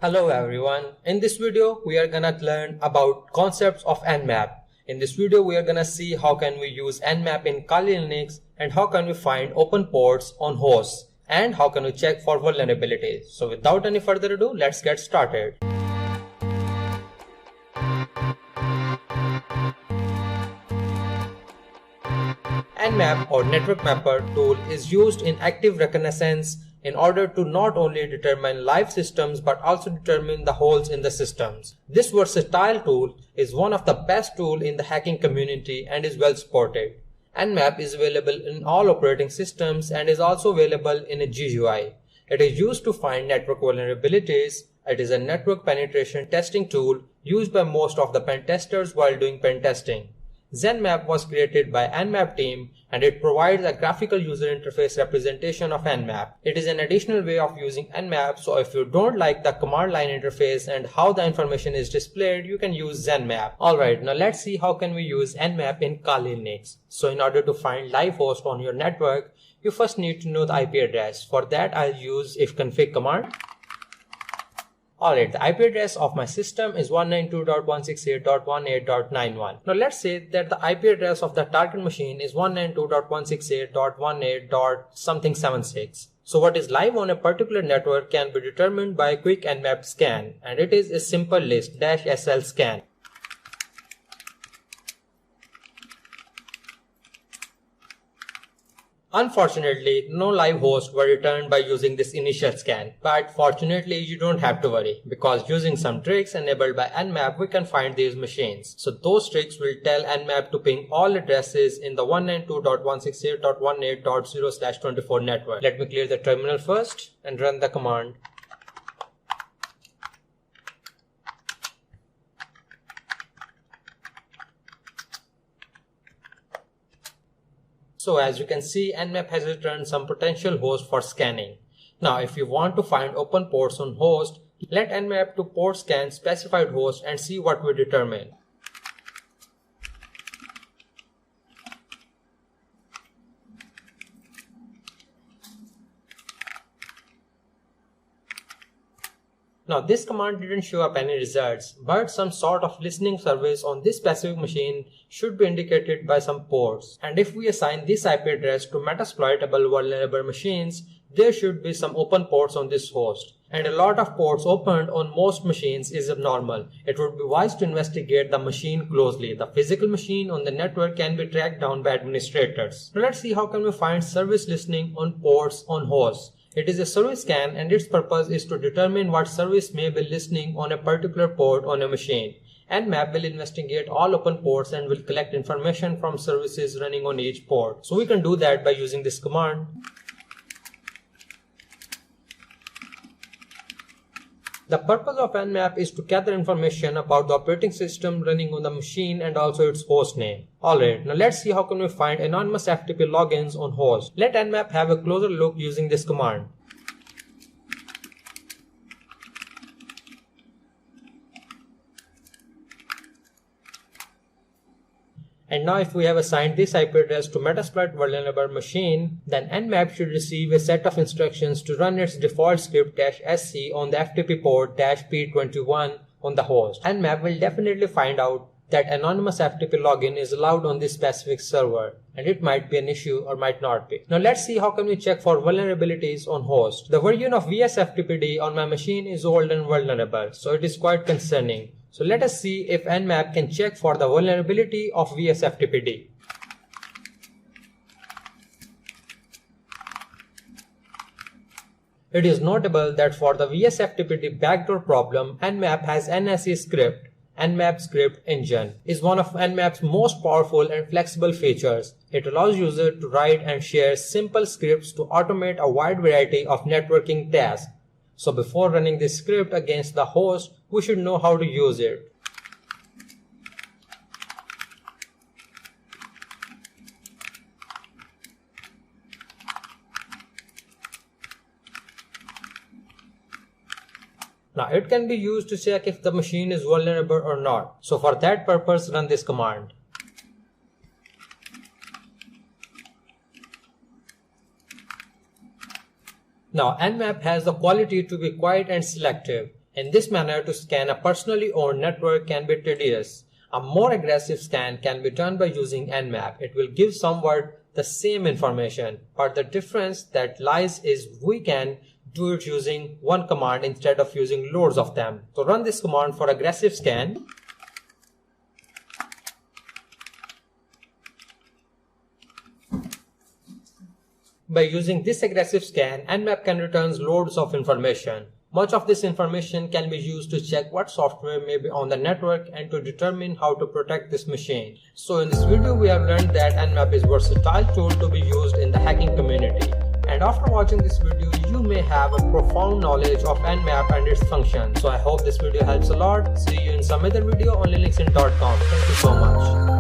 Hello everyone. In this video we are gonna learn about concepts of Nmap. In this video we are gonna see how can we use Nmap in Kali Linux and how can we find open ports on hosts and how can we check for vulnerabilities. So without any further ado, let's get started. Nmap or network mapper tool is used in active reconnaissance in order to not only determine live systems but also determine the holes in the systems. This versatile tool is one of the best tools in the hacking community and is well supported. Nmap is available in all operating systems and is also available in a GUI. It is used to find network vulnerabilities. It is a network penetration testing tool used by most of the pen testers while doing pen testing. Zenmap was created by Nmap team and it provides a graphical user interface representation of Nmap. It is an additional way of using Nmap, so if you don't like the command line interface and how the information is displayed, you can use Zenmap. Alright, now let's see how can we use Nmap in Kali Linux. So in order to find live host on your network, you first need to know the IP address. For that I'll use ifconfig command. Alright, the IP address of my system is 192.168.18.91. Now let's say that the IP address of the target machine is 192.168.18.something76. So what is live on a particular network can be determined by a quick Nmap scan, and it is a simple list -sl scan. Unfortunately, no live hosts were returned by using this initial scan, but fortunately you don't have to worry because using some tricks enabled by Nmap we can find these machines. So those tricks will tell Nmap to ping all addresses in the 192.168.18.0/24 network. Let me clear the terminal first and run the command. So as you can see, Nmap has returned some potential hosts for scanning. Now if you want to find open ports on host, let Nmap to port scan specified host and see what we determine. Now this command didn't show up any results, but some sort of listening service on this specific machine should be indicated by some ports. And if we assign this IP address to metasploitable vulnerable machines, there should be some open ports on this host. And a lot of ports opened on most machines is abnormal. It would be wise to investigate the machine closely. The physical machine on the network can be tracked down by administrators. Now let's see how can we find service listening on ports on hosts. It is a service scan and its purpose is to determine what service may be listening on a particular port on a machine. Nmap will investigate all open ports and will collect information from services running on each port. So we can do that by using this command. The purpose of Nmap is to gather information about the operating system running on the machine and also its host name. Alright, now let's see how can we find anonymous FTP logins on host. Let Nmap have a closer look using this command. And now if we have assigned this IP address to Metasploit vulnerable machine, then Nmap should receive a set of instructions to run its default script -sc on the FTP port -p21 on the host. Nmap will definitely find out that anonymous FTP login is allowed on this specific server, and it might be an issue or might not be. Now let's see how can we check for vulnerabilities on host. The version of VSFTPD on my machine is old and vulnerable, so it is quite concerning. So let us see if Nmap can check for the vulnerability of VSFTPD. It is notable that for the VSFTPD backdoor problem, Nmap has NSE script. Nmap script engine is one of Nmap's most powerful and flexible features. It allows users to write and share simple scripts to automate a wide variety of networking tasks. So before running this script against the host, we should know how to use it. Now it can be used to check if the machine is vulnerable or not. So for that purpose, run this command. Now Nmap has the quality to be quiet and selective. In this manner, to scan a personally owned network can be tedious. A more aggressive scan can be done by using Nmap. It will give somewhat the same information, but the difference that lies is we can do it using one command instead of using loads of them. So run this command for aggressive scan. By using this aggressive scan, Nmap can return loads of information. Much of this information can be used to check what software may be on the network and to determine how to protect this machine. So in this video we have learned that Nmap is a versatile tool to be used in the hacking community. And after watching this video, you may have a profound knowledge of Nmap and its function. So I hope this video helps a lot. See you in some other video on linuxin.com. Thank you so much.